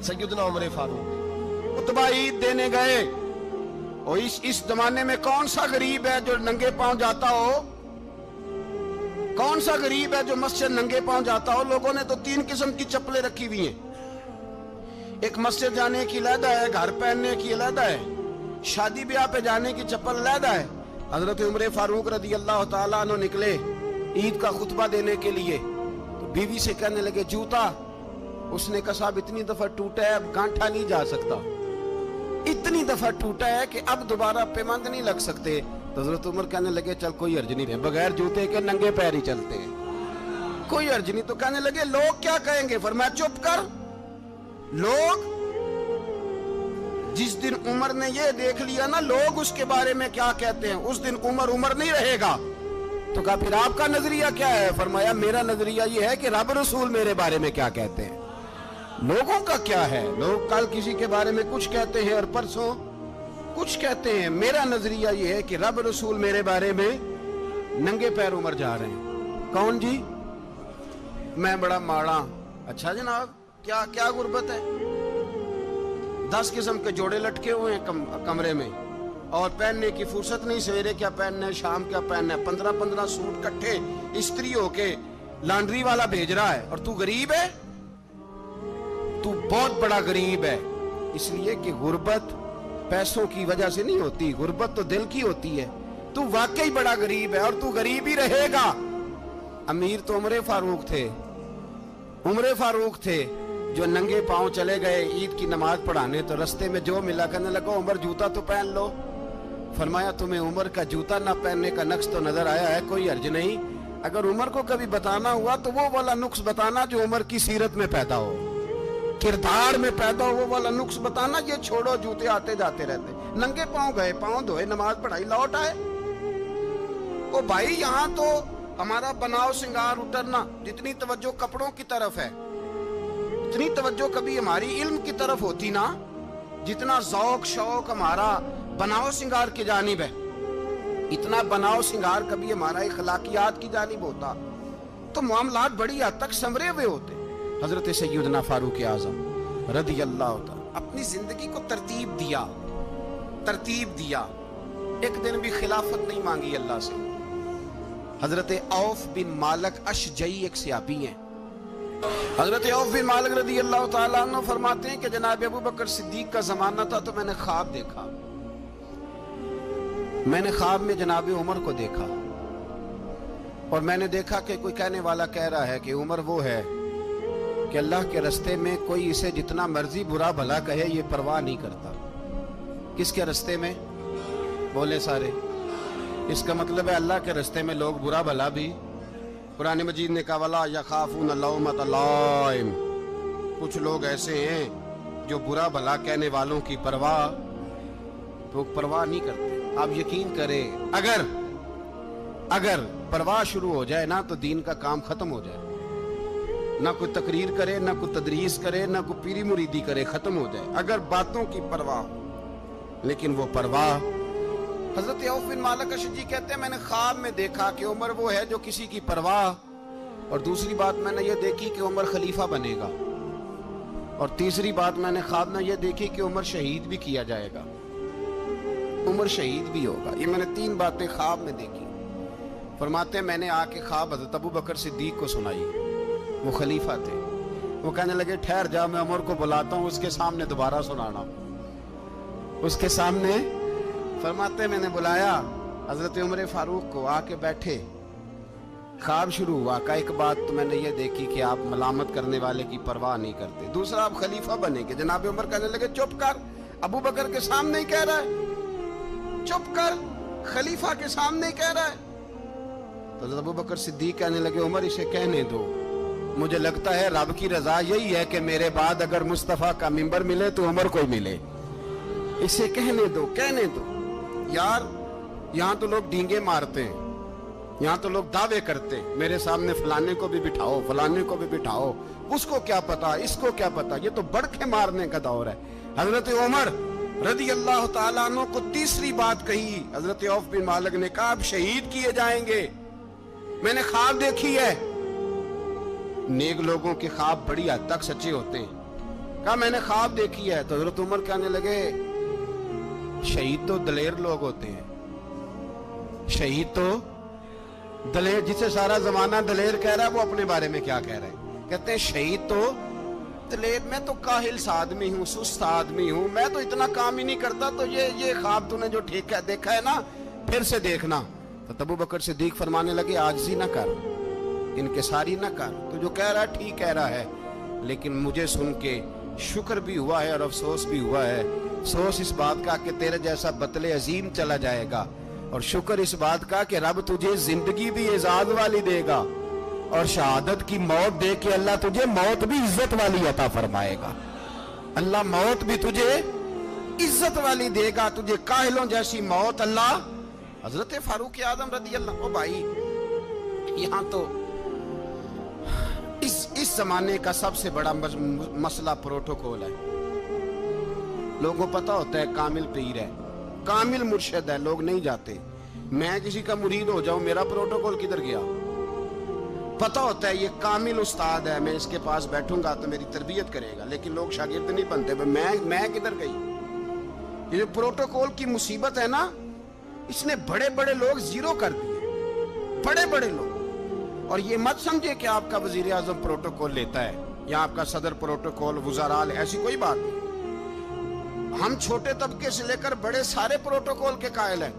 सैयदना उमर फारूक खुतबा ईद देने गए। और इस जमाने में कौन सा गरीब है जो नंगे पांव जाता हो? कौन सा गरीब है जो मस्जिद नंगे पांव जाता हो? लोगों ने तो 3 किस्म की चप्पलें रखी हुई हैं। एक मस्जिद जाने की अलहदा है, घर पहनने की अलहदा है, शादी ब्याह पे जाने की चप्पल अलहदा है। हजरत उमर फारूक रदी अल्लाह ताला अन्हु निकले ईद का खुतबा देने के लिए, तो बीवी से कहने लगे जूता। उसने कहा साहब इतनी दफा टूटा है अब गांठा नहीं जा सकता, इतनी दफा टूटा है कि अब दोबारा पेमंद नहीं लग सकते। तो हजरत उमर कहने लगे चल कोई अर्ज नहीं है, बगैर जूते के नंगे पैर ही चलते हैं, कोई अर्ज नहीं। तो कहने लगे लोग क्या कहेंगे? फरमाया चुप कर। लोग जिस दिन उमर ने ये देख लिया ना लोग उसके बारे में क्या कहते हैं, उस दिन उमर उमर नहीं रहेगा। तो कहा फिर आपका नजरिया क्या है? फरमाया मेरा नजरिया ये है कि रब रसूल मेरे बारे में क्या कहते हैं। लोगों का क्या है? लोग कल किसी के बारे में कुछ कहते हैं और परसों कुछ कहते हैं। मेरा नजरिया ये है कि रब रसूल मेरे बारे में नंगे पैर उमर जा रहे हैं। कौन जी? मैं बड़ा माड़ा। अच्छा जनाब क्या क्या गुर्बत है? 10 किस्म के जोड़े लटके हुए हैं कमरे में और पहनने की फुर्सत नहीं। सवेरे क्या पहनना है, शाम क्या पहनना है, 15-15 सूट इकट्ठे इस्त्री होके लॉन्ड्री वाला भेज रहा है। और तू गरीब है, तू बहुत बड़ा गरीब है। इसलिए कि गुर्बत पैसों की वजह से नहीं होती, गुर्बत तो दिल की होती है। तू वाकई बड़ा गरीब है और तू गरीब ही रहेगा। अमीर तो उमर फारूक थे, उमर फारूक थे जो नंगे पांव चले गए ईद की नमाज पढ़ाने। तो रास्ते में जो मिला कहने लगा उमर जूता तो पहन लो। फरमाया तुम्हें उमर का जूता ना पहनने का नुक्स तो नजर आया है, कोई अर्ज नहीं। अगर उमर को कभी बताना हुआ तो वो वाला नुक्स बताना जो उमर की सीरत में पैदा हो, किरदार में पैदा हो, वो वाला नुक्स बताना। ये छोड़ो जूते आते जाते रहते। नंगे पांव गए, पांव धोए, नमाज पढ़ाई, लौट आए। ओ भाई यहाँ तो हमारा बनाव सिंगार उतरना, जितनी तवज्जो कपड़ों की तरफ है इतनी तवज्जो कभी हमारी इल्म की तरफ होती ना, जितना ज़ौक शौक हमारा बनाव सिंगार की जानिब है, इतना बनाव सिंगार कभी हमारा इखलाकियात की जानिब होता तो मामलात बड़ी हद तक संवरे हुए होते। हजरत सैयदना फारूक आज़म रदी अल्लाह ताला अपनी जिंदगी को तरतीब दिया। एक दिन भी खिलाफत नहीं मांगी अल्लाह से। हजरत औफ बिन मालिक अशजई एक सहाबी हैं। हजरत औफ बिन मालिक रदी अल्लाह ताला अन्हु फरमाते हैं कि जनाब अबू बकर सिद्दीक का जमाना था तो मैंने ख्वाब देखा। मैंने ख्वाब में जनाब उमर को देखा और मैंने देखा कि कोई कहने वाला कह रहा है कि उमर वो है कि अल्लाह के रास्ते में कोई इसे जितना मर्जी बुरा भला कहे ये परवाह नहीं करता। किसके रास्ते में? बोले सारे। इसका मतलब है अल्लाह के रास्ते में लोग बुरा भला भी। कुरान मजीद ने कहा वला यखाफून लौमत लाइम। कुछ लोग ऐसे हैं जो बुरा भला कहने वालों की परवाह नहीं करते। आप यकीन करें अगर परवाह शुरू हो जाए ना तो दीन का काम खत्म हो जाए। ना कोई तकरीर करे, ना कोई तदरीस करे, ना कोई पीरी मुरीदी करे, खत्म हो जाए अगर बातों की परवाह। लेकिन वो परवाह, हजरत औफ बिन मालिक अशजी कहते हैं मैंने ख्वाब में देखा कि उमर वो है जो किसी की परवाह, और दूसरी बात मैंने ये देखी कि उमर खलीफा बनेगा, और तीसरी बात मैंने ख्वाब में ये देखी कि उमर शहीद भी किया जाएगा, उमर शहीद भी होगा। ये मैंने 3 बातें ख्वाब में देखी। फरमाते हैं मैंने आके ख्वाब हजरत अबू बकर सिद्दीक को सुनाई, वो खलीफा थे। वो कहने लगे ठहर जा, मैं उमर को बुलाता हूँ, उसके सामने दोबारा सुनाना। उसके सामने फरमाते मैंने बुलाया हजरत उमर फारूक को, आके बैठे। ख्वाब शुरू हुआ का एक बात तो मैंने ये देखी कि आप मलामत करने वाले की परवाह नहीं करते, दूसरा आप खलीफा बनेंगे। जनाब उमर कहने लगे चुप कर, अबू बकर के सामने ही कह रहा है, चुप कर, खलीफा के सामने ही कह रहा है। तो अबू बकर सिद्दीक कहने लगे उमर इसे कहने दो, मुझे लगता है रब की रजा यही है कि मेरे बाद अगर मुस्तफा का मिंबर मिले तो उमर को मिले, इसे कहने दो, कहने दो। यार यहाँ तो लोग डींगे मारते हैं, यहाँ तो लोग दावे करते हैं, मेरे सामने फलाने को भी बिठाओ, फलाने को भी बिठाओ, उसको क्या पता, इसको क्या पता, ये तो बढ़ के मारने का दौर है। हजरत उमर रदी अल्लाह ताला अन्हु को तीसरी बात कही। हजरत औफ बिन मालिक ने कहा आप शहीद किए जाएंगे, मैंने ख्वाब देखी है। नेक लोगों के ख्वाब बड़ी हद तक सच्चे होते हैं। کہا میں نے خواب دیکھی ہے. تو حضرت عمر کہنے لگے شہید تو دلیر لوگ ہوتے ہیں, شہید تو دلیر, جسے سارا زمانہ دلیر کہہ رہا ہے وہ اپنے بارے میں کیا کہہ رہے ہیں؟ کہتے ہیں شہید تو دلیر, میں تو کاہل سا آدمی ہوں, سست آدمی ہوں, میں تو اتنا کام ہی نہیں کرتا, تو یہ خواب تو نے جو ٹھیک ہے دیکھا ہے نا پھر سے دیکھنا. تو ابو بکر صدیق فرمانے لگے عاجزی نہ کر, انکساری نہ کر, تو جو کہہ رہا ہے ٹھیک کہہ رہا ہے, لیکن مجھے سن کے شکر بھی ہوا ہے اور افسوس بھی ہوا ہے. افسوس اس بات کا کہ تیرے جیسا بطل عظیم چلا جائے گا, اور شکر اس بات کا کہ رب تجھے زندگی بھی اعزاز والی دے گا, اور شہادت کی موت دے کے اللہ تجھے موت بھی عزت والی عطا فرمائے گا. اللہ موت بھی تجھے عزت والی دے گا, تجھے کاہلوں جیسی موت اللہ. حضرت فاروق اعظم رضی اللہ عنہ, بھائی یہاں تو اس زمانے کا سب سے بڑا مسئلہ پروٹوکول ہے. لوگوں پتہ ہوتا ہے کامل پیر ہے, کامل مرشد ہے, لوگ نہیں جاتے. میں کسی کا مرید ہو جاؤں, میرا پروٹوکول کدھر گیا؟ پتہ ہوتا ہے یہ کامل استاد ہے, میں اس کے پاس بیٹھوں گا تو میری تربیت کرے گا, لیکن لوگ شاگرد نہیں بنتے. میں کدھر گئی؟ یہ جو پروٹوکول کی مصیبت ہے نا, اس نے بڑے بڑے لوگ زیرو کر دیے, بڑے بڑے لوگ. اور یہ مت سمجھے کہ آپ کا وزیر اعظم پروٹوکول لیتا ہے یا آپ کا صدر پروٹوکول, وزراء, ایسی کوئی بات نہیں. ہم چھوٹے طبقے سے لے کر بڑے سارے پروٹوکول کے قائل ہیں.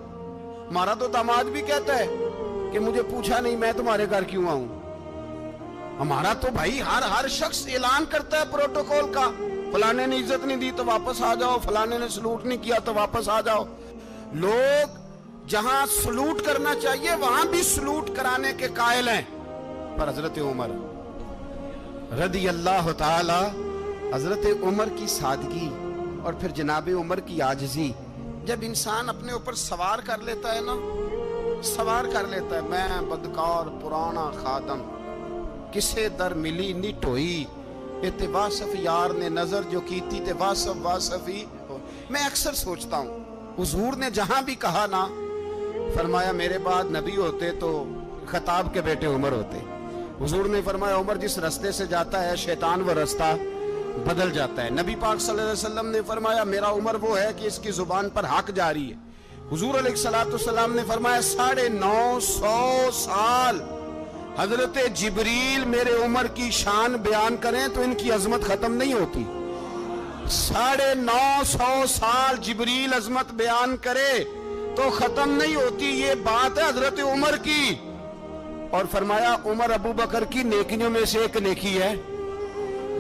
ہمارا تو داماد بھی کہتا ہے کہ مجھے پوچھا نہیں, میں تمہارے گھر کیوں آؤں. ہمارا تو بھائی ہر شخص اعلان کرتا ہے پروٹوکول کا, فلانے نے عزت نہیں دی تو واپس آ جاؤ, فلانے نے سلوٹ نہیں کیا تو واپس آ جاؤ. لوگ جہاں سلوٹ کرنا چاہیے وہاں بھی سلوٹ کرانے کے قائل ہیں. پر حضرت عمر رضی اللہ تعالی, حضرت عمر کی سادگی اور پھر جناب عمر کی عاجزی, جب انسان اپنے اوپر سوار کر لیتا ہے نا, سوار کر لیتا ہے, میں بدکار پرانا خادم, کسے در ملی نٹ ہوئی, تے واصف یار نے نظر جو کی تھی تے واصف ہی. میں اکثر سوچتا ہوں حضور نے جہاں بھی کہا نا, فرمایا میرے بعد نبی ہوتے تو خطاب کے بیٹے عمر ہوتے. حضور نے فرمایا عمر جس رستے سے جاتا ہے شیطان وہ رستہ بدل جاتا ہے. نبی پاک صلی اللہ علیہ وسلم نے فرمایا میرا عمر وہ ہے کہ اس کی زبان پر حق جاری ہے. حضور علیہ السلام نے فرمایا 950 سال حضرت جبریل میرے عمر کی شان بیان کریں تو ان کی عظمت ختم نہیں ہوتی. 950 سال جبریل عظمت بیان کرے تو ختم نہیں ہوتی. یہ بات ہے حضرت عمر کی. اور فرمایا عمر ابو بکر کی نیکیوں میں سے ایک نیکی ہے,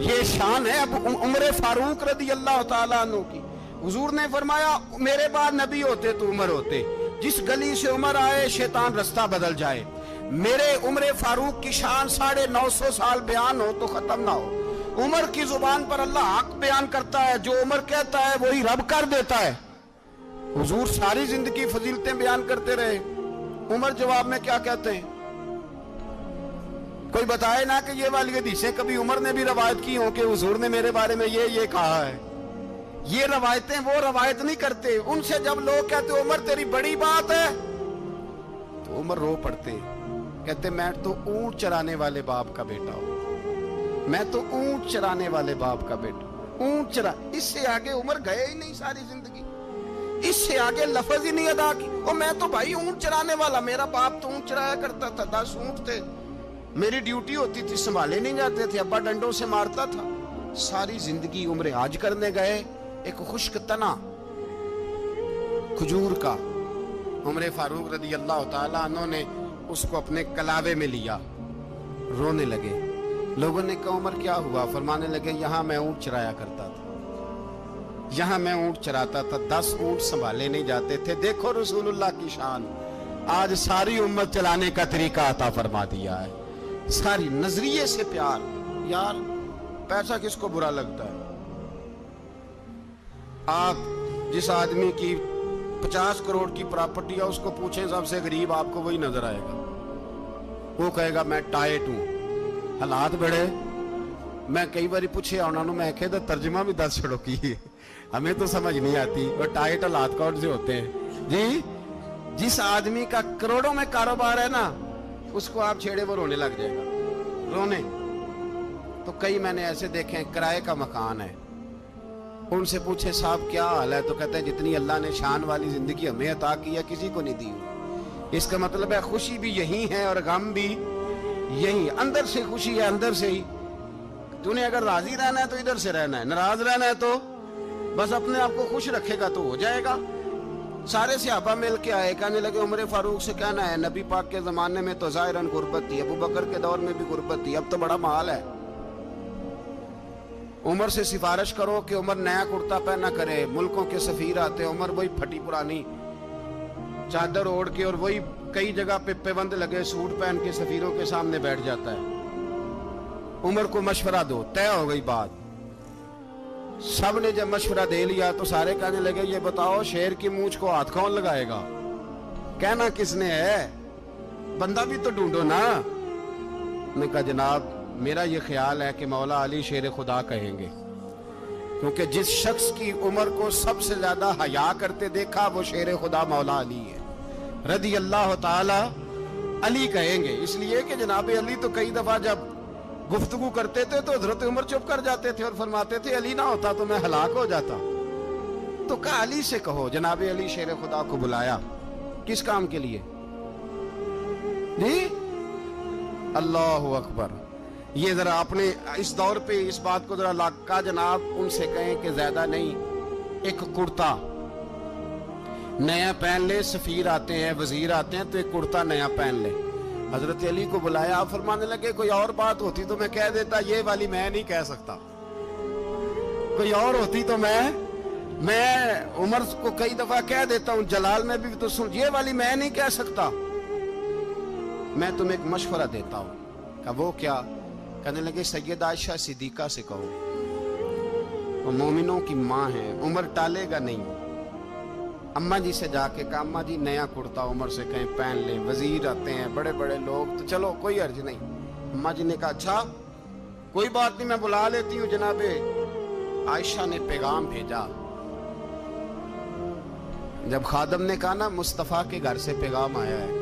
یہ شان ہے عمر فاروق رضی اللہ تعالیٰ عنہ کی. حضور نے فرمایا میرے بعد نبی ہوتے تو عمر ہوتے, جس گلی سے عمر آئے شیطان رستہ بدل جائے. میرے عمر فاروق کی شان 950 سال بیان ہو تو ختم نہ ہو. عمر کی زبان پر اللہ حق بیان کرتا ہے, جو عمر کہتا ہے وہی رب کر دیتا ہے. حضور ساری زندگی فضیلتیں بیان کرتے رہے, عمر جواب میں کیا کہتے ہیں؟ کوئی بتائے نا کہ یہ والی حدیثیں کبھی عمر نے بھی روایت کی ہوں کہ حضور نے میرے بارے میں یہ کہا ہے. یہ روایتیں وہ روایت نہیں کرتے. ان سے جب لوگ کہتے عمر تیری بڑی بات ہے تو عمر رو پڑتے, کہتے میں تو اونٹ چرانے والے باپ کا بیٹا ہوں, میں تو اونٹ چرانے والے باپ کا بیٹا, اونٹ چرا. اس سے آگے عمر گئے ہی نہیں ساری زندگی, اس سے آگے لفظ ہی نہیں ادا کی. اور میں تو بھائی اونٹ چرانے والا, میرا باپ تو اونٹ چرایا کرتا تھا, 10 اونٹ تھے, میری ڈیوٹی ہوتی تھی, سنبھالے نہیں جاتے تھے, ابا ڈنڈوں سے مارتا تھا. ساری زندگی عمر حج کرنے گئے, ایک خشک تنا کھجور کا عمر فاروق رضی اللہ تعالیٰ عنہ نے اس کو اپنے کلاوے میں لیا, رونے لگے. لوگوں نے کہا عمر کیا ہوا؟ فرمانے لگے یہاں میں اونٹ چرایا کرتا تھا, یہاں میں اونٹ چراتا تھا, 10 اونٹ سنبھالے نہیں جاتے تھے. دیکھو رسول اللہ کی شان, آج ساری امت چلانے کا طریقہ عطا فرما دیا ہے. ساری نظریے سے پیار. یار پیسہ کس کو برا لگتا ہے؟ آپ جس آدمی کی 50 کروڑ کی پراپرٹی ہے اس کو پوچھیں سب سے غریب, آپ کو وہی نظر آئے گا. وہ کہے گا میں ٹائٹ ہوں. حالات بڑے, میں کئی باری پوچھے انہوں نے, میں کہتا ترجمہ بھی 10 چھڑوں کی, ہمیں تو سمجھ نہیں آتی وہ ٹائٹ حالات کون سے ہوتے ہیں جی. جس آدمی کا کروڑوں میں کاروبار ہے نا, اس کو آپ چھیڑے وہ رونے لگ جائے گا, رونے. تو کئی میں نے ایسے دیکھے ہیں کرائے کا مکان ہے, उनसे पूछे साहब क्या हाल है, तो कहते हैं जितनी अल्लाह ने शान वाली जिंदगी हमें अता की है किसी को नहीं दी हुई। इसका मतलब है खुशी भी यही है और गम भी यही, अंदर से खुशी है, अंदर से ही। तूने अगर राजी रहना है तो इधर से रहना है, नाराज रहना है तो बस अपने आप को खुश रखेगा तो हो जाएगा। सारे सहाबा मिल के आए, कहने लगे उमर फारूक से कहना है नबी पाक के जमाने में तो जाहिरन गुर्बत थी, अबू बकर के दौर में भी गुर्बत थी, अब तो बड़ा माल है। उमर से सिफारिश करो कि उमर नया कुर्ता पहना करे। मुल्कों के सफीर आते, उमर वही फटी पुरानी चादर ओढ़ के और वही कई जगह पे पेबंद लगे सूट पहन के सफीरों के सामने बैठ जाता है। उमर को मशवरा दो, तय हो गई बात। सब ने जब मशवरा दे लिया तो सारे कहने लगे ये बताओ शेर की मूंछ को हाथ कौन लगाएगा, कहना किसने है, बंदा भी तो ढूंढो ना। मैं कहा जनाब मेरा ये ख्याल है कि मौला अली शेर खुदा कहेंगे, क्योंकि जिस शख्स की उम्र को सबसे ज्यादा हया करते देखा वो शेर खुदा मौला अली है, रदी अल्लाह ताला अली कहेंगे। इसलिए कि जनाब अली तो कई दफा जब गुफ्तगू करते थे तो हजरत उमर चुप कर जाते थे और फरमाते थे अली ना होता तो मैं हलाक हो जाता। तो कहा अली से कहो। जनाब अली शेर खुदा को बुलाया, किस काम के लिए जी? अल्लाह अकबर। ये जरा आपने इस दौर पे इस बात को जरा लाका जनाब उनसे कहें कि ज्यादा नहीं, एक कुर्ता नया पहन ले, सफीर आते हैं वजीर आते हैं तो एक कुर्ता नया पहन ले। हजरत अली को बुलाया, आप फरमाने लगे कोई और बात होती तो मैं कह देता, ये वाली मैं नहीं कह सकता। कोई और होती तो मैं उमर को कई दफा कह देता हूं, जलाल में भी तो सुन, ये वाली मैं नहीं कह सकता। मैं तुम्हें एक मशवरा देता हूं। कहा वो क्या? कहने लगे सैयदा आयशा सिद्दीका से कहो, वो मोमिनों की माँ है, उमर टालेगा नहीं। अम्मा जी से जाके कहा अम्मा जी नया कुर्ता उमर से कहीं पहन ले, वजीर आते हैं बड़े बड़े लोग तो चलो कोई अर्ज नहीं। अम्मा जी ने कहा अच्छा कोई बात नहीं मैं बुला लेती हूँ। जनाबे आयशा ने पैगाम भेजा। जब खादम ने कहा ना मुस्तफा के घर से पैगाम आया है,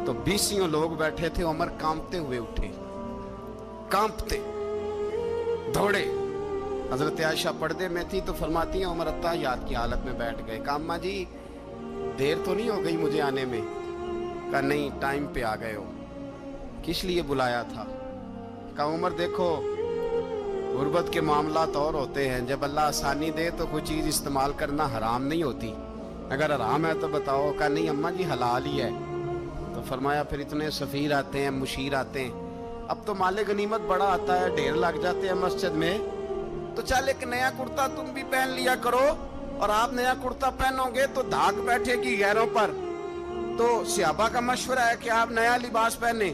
तो 20 लोग बैठे थे। उमर कांपते हुए उठे, कांपते दौड़े। हजरत आयशा पर्दे में थी तो फरमाती है उमर अत्ताहियात की हालत में बैठ गए। कहा अम्मा जी देर तो नहीं हो गई मुझे आने में? कहा नहीं टाइम पे आ गए हो। किस लिए बुलाया था? कहा उमर देखो गुर्बत के मामलात और होते हैं, जब अल्लाह आसानी दे तो कोई चीज़ इस्तेमाल करना हराम नहीं होती, अगर हराम है तो बताओ। कहा नहीं अम्मा जी हलाल ही है। तो फरमाया फिर इतने सफ़ीर आते हैं, मुशीर आते हैं, अब तो माले गनीमत बड़ा आता है, ढेर लग जाते हैं मस्जिद में, तो चल एक नया कुर्ता तुम भी पहन लिया करो। और आप नया कुर्ता पहनोगे तो धाक बैठेगी गैरों पर। तो सहाबा का मशवरा है कि आप नया लिबास पहने।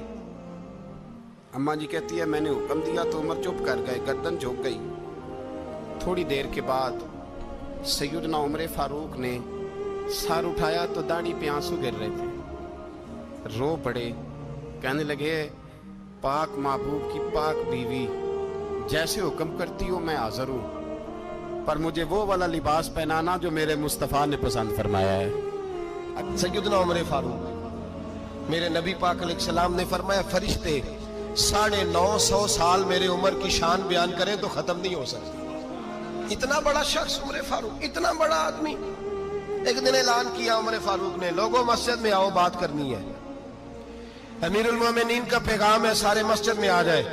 अम्मा जी कहती है मैंने हुक्म दिया तो उमर चुप कर गए, गर्दन झुक गई। थोड़ी देर के बाद सैयदना उमर फारूक ने सर उठाया तो दाढ़ी पे आंसू गिर रहे थे, रो पड़े। कहने लगे पाक महबूब की पाक बीवी जैसे हुक्म करती हो मैं हाजिर हूं, पर मुझे वो वाला लिबास पहनाना जो मेरे मुस्तफ़ा ने पसंद फरमाया है। सैयदना उमर फारूक मेरे नबी पाक अलैहिस्सलाम ने फरमाया फरिश्ते 950 साल मेरे उम्र की शान बयान करें तो खत्म नहीं हो सकती। इतना बड़ा शख्स उमर फारूक, इतना बड़ा आदमी। एक दिन ऐलान किया उमर फारूक ने, लोगों मस्जिद में आओ बात करनी है। अमीरुल मोमिनीन का पैगाम है सारे मस्जिद में आ जाए।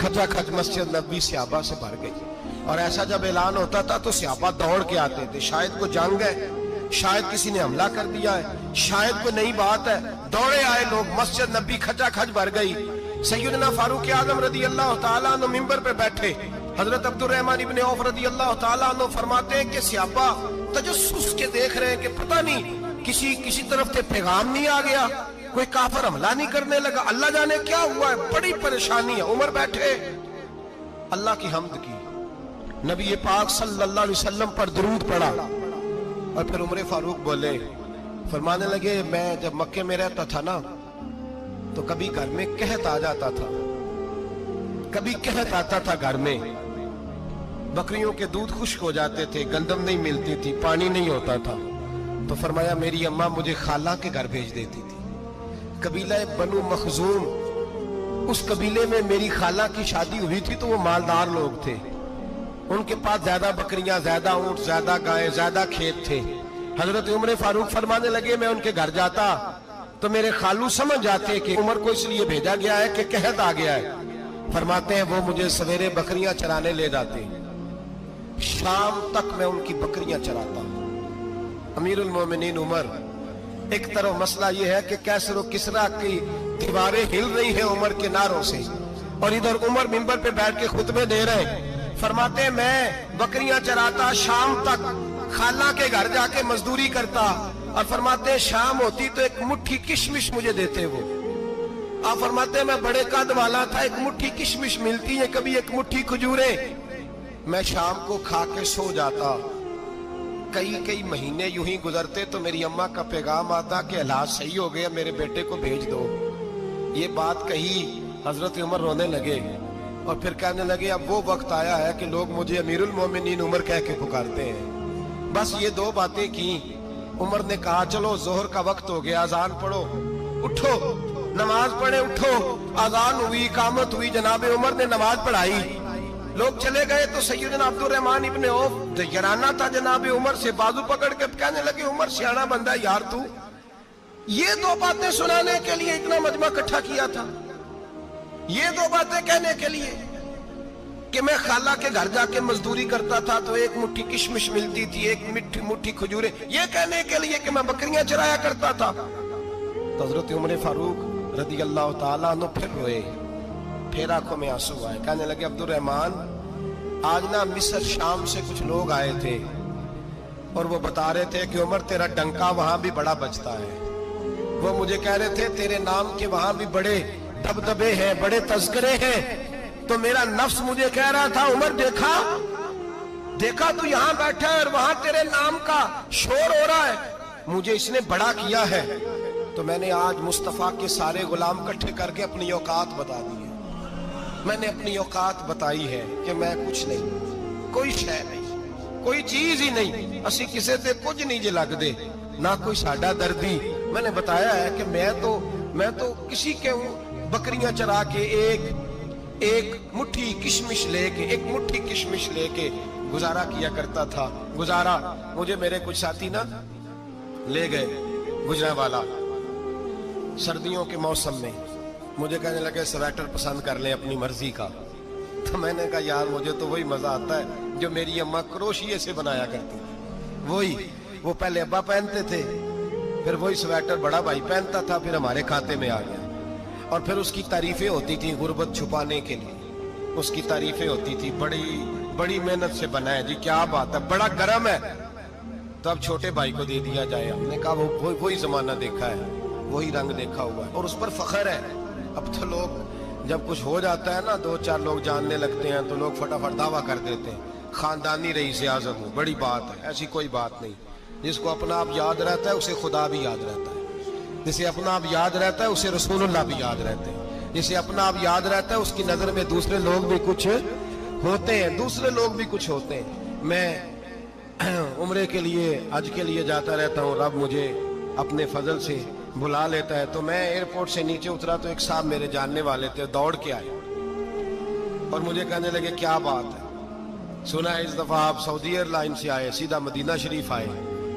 खचाखच मस्जिद नबी सहाबा से भर गई। और ऐसा जब ऐलान होता था तो सहाबा दौड़ के आते थे, शायद को जंग है, शायद किसी ने हमला कर दिया है, शायद कोई नई बात है। दौड़े आए लोग, मस्जिद नबी खचाखच भर गई। सैयदना फारूक आजम रदी अल्लाह तआला अन्हु मिंबर पे बैठे। हजरत अब्दुर्रहमान इब्ने औफ रदी अल्लाह तआला अन्हु फरमाते हैं कि सहाबा तजस्सुस के देख रहे हैं कि पता नहीं किसी तरफ से पैगाम नहीं आ गया, कोई काफिर हमला नहीं करने लगा, अल्लाह जाने क्या हुआ है, बड़ी परेशानी है। उमर बैठे अल्लाह की हम्द की, नबी पाक सल्लल्लाहु अलैहि वसल्लम पर दुरूद पढ़ा और फिर उमर फारूक बोले, फरमाने लगे मैं जब मक्के में रहता था ना तो कभी घर में कहत आ जाता था, कभी कहत आता था घर में, बकरियों के दूध खुश्क हो जाते थे, गंदम नहीं मिलती थी, पानी नहीं होता था। तो फरमाया मेरी अम्मा मुझे खाला के घर भेज देती थी। कबीला बनु मखजूम, उस कबीले में मेरी खाला की शादी हुई थी तो वो मालदार लोग थे। उनके पास ज्यादा बकरियां, ज्यादा ऊंट, ज्यादा गायें, ज्यादा खेत थे। हजरत उमर फारूक फरमाने लगे मैं उनके घर जाता तो मेरे खालू समझ जाते कि उमर को इसलिए भेजा गया है कि कहत आ गया है। फरमाते हैं वो मुझे सवेरे बकरियां चराने ले जाते, शाम तक मैं उनकी बकरियां चराता। अमीरुल मोमिनीन उमर, एक तरफ मसला यह है कि कैसर और किसरा की दीवारें हिल रही है उमर के नारों से, और इधर उमर मिंबर पे बैठ के खुतबे दे रहे हैं। फरमाते हैं मैं बकरियां चराता, शाम तक खाला के घर जाके मजदूरी करता, और फरमाते हैं शाम होती तो एक मुट्ठी किशमिश मुझे देते वो। आप फरमाते हैं मैं बड़े कद वाला था, एक मुट्ठी किशमिश मिलती है, कभी एक मुट्ठी खजूरें, मैं शाम को खा के सो जाता। कई कई महीने यूं ही गुजरते तो मेरी अम्मा का पैगाम आता कि हालात सही हो गया, मेरे बेटे को भेज दो। ये बात कही, हजरत उमर रोने लगे और फिर कहने लगे अब वो वक्त आया है कि लोग मुझे अमीरुल मोमिनीन उमर कह के पुकारते हैं। बस ये दो बातें की। उमर ने कहा चलो जोहर का वक्त हो गया, अजान पढ़ो, उठो नमाज पढ़े, उठो। अजान हुई, इकामत हुई, जनाब उमर ने नमाज पढ़ाई, लोग चले गए तो सैयदना अब्दुल रहमान इब्ने औफ दयराना था जनाब उमर से, बाजू पकड़ के कहने लगे उमर सियाना बंदा यार तू ये दो बातें सुनाने के लिए इतना मजमा इकट्ठा किया था, ये दो बातें कहने के लिए कि मैं खाला के घर जाके मजदूरी करता था तो एक मुट्ठी किशमिश मिलती थी, एक मुट्ठी खजूरें, ये कहने के लिए कि मैं बकरियां चराया करता था। तो हजरत उमर फारूक रदी अल्लाह ताला अन्हु फिर रोए, फिर आंखों में आंसू आए। कहने लगे अब्दुल रहमान आज ना मिस्र शाम से कुछ लोग आए थे और वो बता रहे थे कि उमर तेरा डंका वहां भी बड़ा बजता है। वो मुझे कह रहे थे तेरे नाम के वहां भी बड़े दबदबे हैं, बड़े तस्करे हैं। तो मेरा नफ्स मुझे कह रहा था उमर देखा देखा तू यहाँ बैठा है और वहां तेरे नाम का शोर हो रहा है, मुझे इसने बड़ा किया है। तो मैंने आज मुस्तफा के सारे गुलाम इकट्ठे करके अपनी औकात बता दी है। मैंने अपनी औकात बताई है कि मैं कुछ नहीं, कोई शय नहीं, कोई चीज ही नहीं, असी किसी से कुछ नहीं जे लगदे, ना कोई साडा दर्दी। मैंने बताया है कि मैं तो किसी के बकरियां चरा के एक मुट्ठी किशमिश लेके गुजारा किया करता था। गुजारा मुझे मेरे कुछ साथी ना ले गए गुजरांवाला सर्दियों के मौसम में, मुझे कहने लगे स्वेटर पसंद कर ले अपनी मर्जी का। तो मैंने कहा यार मुझे तो वही मजा आता है जो मेरी अम्मा क्रोशिये से बनाया करती थी, वही वो पहले अब्बा पहनते थे, फिर वही स्वेटर बड़ा भाई पहनता था, फिर हमारे खाते में आ गया। और फिर उसकी तारीफें होती थी गुर्बत छुपाने के लिए, उसकी तारीफें होती थी बड़ी बड़ी मेहनत से बना है जी, क्या बात है, बड़ा गर्म है। तो अब छोटे भाई को दे दिया जाए। हमने कहा वही जमाना देखा है, वही रंग देखा हुआ है और उस पर फख्र है। अब तो लोग जब कुछ हो जाता है ना, दो चार लोग जानने लगते हैं तो लोग फटाफट दावा कर देते हैं खानदानी रईस आज़म हूं, बड़ी बात है। ऐसी कोई बात नहीं, जिसको अपना आप याद रहता है उसे खुदा भी याद रहता है, जिसे अपना आप याद रहता है उसे रसूलुल्लाह भी याद रहते हैं, जिसे अपना आप याद रहता है उसकी नजर में दूसरे लोग भी कुछ होते हैं। मैं उम्रे के लिए हज के लिए जाता रहता हूँ, रब मुझे अपने फजल से बुला लेता है। तो मैं एयरपोर्ट से नीचे उतरा तो एक साहब मेरे जानने वाले थे, दौड़ के आए और मुझे कहने लगे क्या बात है, सुना है इस दफा आप सऊदी एयरलाइन से आए, सीधा मदीना शरीफ आए,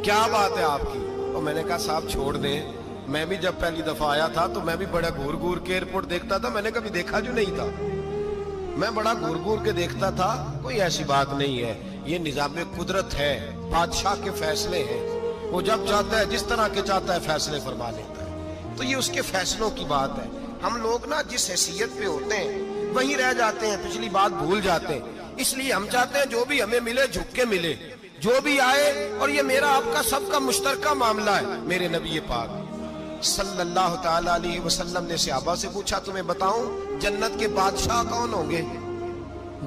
क्या बात है आपकी। और मैंने कहा साहब छोड़ दें, मैं भी जब पहली दफा आया था तो मैं भी बड़ा घूर घूर के एयरपोर्ट देखता था, मैंने कभी देखा जो नहीं था, मैं बड़ा घूर घूर के देखता था। कोई ऐसी बात नहीं है, ये निजाम कुदरत है, बादशाह के फैसले हैं, वो जब चाहता है जिस तरह के चाहता है फैसले फरमा लेता है। तो ये उसके फैसलों की बात है। हम लोग ना जिस हैसियत पे होते हैं वहीं रह जाते हैं, पिछली बात भूल जाते हैं। इसलिए हम चाहते हैं जो भी हमें मिले झुक के मिले, जो भी आए, और ये मेरा आपका सबका मुश्तरका मामला है। मेरे नबी पाक सल्लल्लाहु ताला अलैहि वसल्लम ने सहाबा से पूछा तुम्हें बताऊं जन्नत के बादशाह कौन होंगे?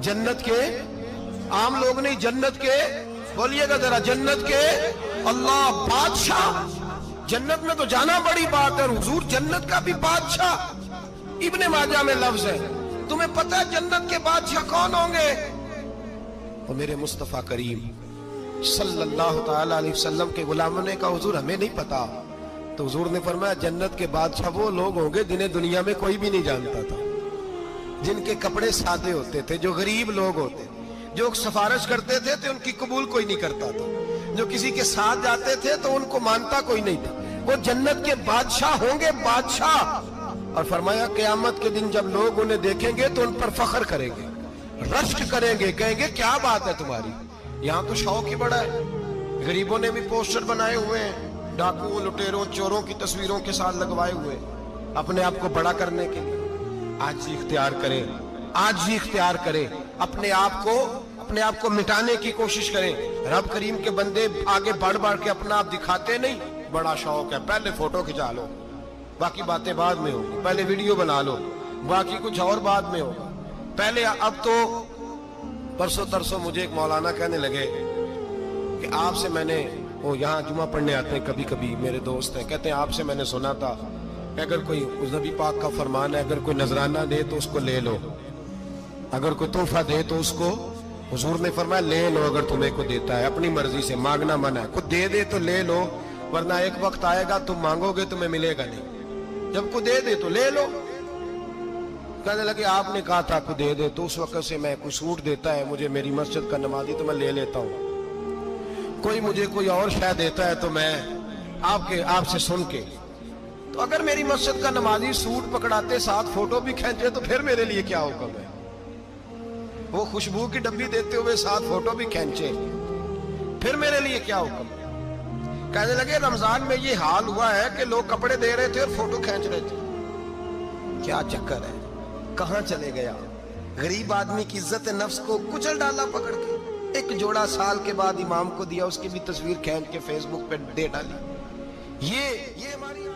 जन्नत के आम लोग नहीं, जन्नत के, बोलिएगा जरा, जन्नत के अल्लाह बादशाह। जन्नत में तो जाना बड़ी बात है, हुजूर जन्नत का भी बादशाह इब्ने माजा में लफ्ज है। तुम्हें पता है जन्नत के बादशाह कौन होंगे? और मेरे मुस्तफा करीम सल्लल्लाहु ताला अलैहि वसल्लम के गुलामों ने कहा हुजूर हमें नहीं पता। तो हुजूर ने फरमाया जन्नत के बादशाह वो लोग होंगे जिन्हें दुनिया में कोई भी नहीं जानता था, जिनके कपड़े सादे होते थे, जो गरीब लोग होते, جو سفارش کرتے تھے تو ان کی قبول کوئی نہیں کرتا تھا، جو کسی کے ساتھ جاتے تھے تو ان کو مانتا کوئی نہیں تھا. وہ جنت کے بادشاہ ہوں گے، بادشاہ. اور فرمایا قیامت کے دن جب لوگ انہیں دیکھیں گے تو ان پر فخر کریں گے، رشک کریں گے، کہیں گے کیا بات ہے تمہاری. یہاں تو شوق ہی بڑا ہے. غریبوں نے بھی پوسٹر بنائے ہوئے ہیں، ڈاکوؤں، لٹیروں، چوروں کی تصویروں کے ساتھ لگوائے ہوئے، اپنے آپ کو بڑا کرنے کے لیے. آج اختیار کریں، آج ہی اختیار کریں. اپنے آپ کو مٹانے کی کوشش کریں. رب کریم کے بندے آگے بڑھ بڑھ کے اپنا آپ دکھاتے نہیں. بڑا شوق ہے، پہلے فوٹو کھچا لو، باقی باتیں بعد میں ہوگی. پہلے ویڈیو بنا لو، باقی کچھ اور بعد میں ہوگا. پہلے اب تو پرسوں ترسوں مجھے ایک مولانا کہنے لگے کہ آپ سے میں نے، وہ یہاں جمعہ پڑھنے آتے ہیں کبھی کبھی، میرے دوست ہیں، کہتے ہیں آپ سے میں نے سنا تھا کہ اگر کوئی نبی پاک کا فرمان ہے، اگر کوئی نذرانہ دے تو اس کو لے لو، اگر کوئی تحفہ دے تو اس کو، حضور نے فرمایا لے لو اگر تمہیں کو دیتا ہے، اپنی مرضی سے، مانگنا منع ہے. خود دے دے تو لے لو، ورنہ ایک وقت آئے گا تم مانگو گے تمہیں ملے گا نہیں. جب کو دے دے تو لے لو. کہنے لگے آپ نے کہا تھا کو دے دے، تو اس وقت سے میں کوئی سوٹ دیتا ہے مجھے میری مسجد کا نمازی تو میں لے لیتا ہوں. کوئی مجھے کوئی اور شے دیتا ہے تو میں آپ سے سن کے. تو اگر میری مسجد کا نمازی سوٹ پکڑاتے ساتھ فوٹو بھی کھینچے تو پھر میرے لیے کیا حکم ہے. وہ خوشبو کی ڈبی دیتے ہوئے ساتھ فوٹو بھی کھینچے، پھر میرے لیے کیا حکم ہے. کہنے لگے رمضان میں یہ حال ہوا ہے کہ لوگ کپڑے دے رہے تھے اور فوٹو کھینچ رہے تھے. کیا چکر ہے، کہاں چلے گیا. غریب آدمی کی عزت نفس کو کچل ڈالا پکڑ کے. ایک جوڑا سال کے بعد امام کو دیا، اس کی بھی تصویر کھینچ کے فیس بک پہ دے ڈالی. یہ ہماری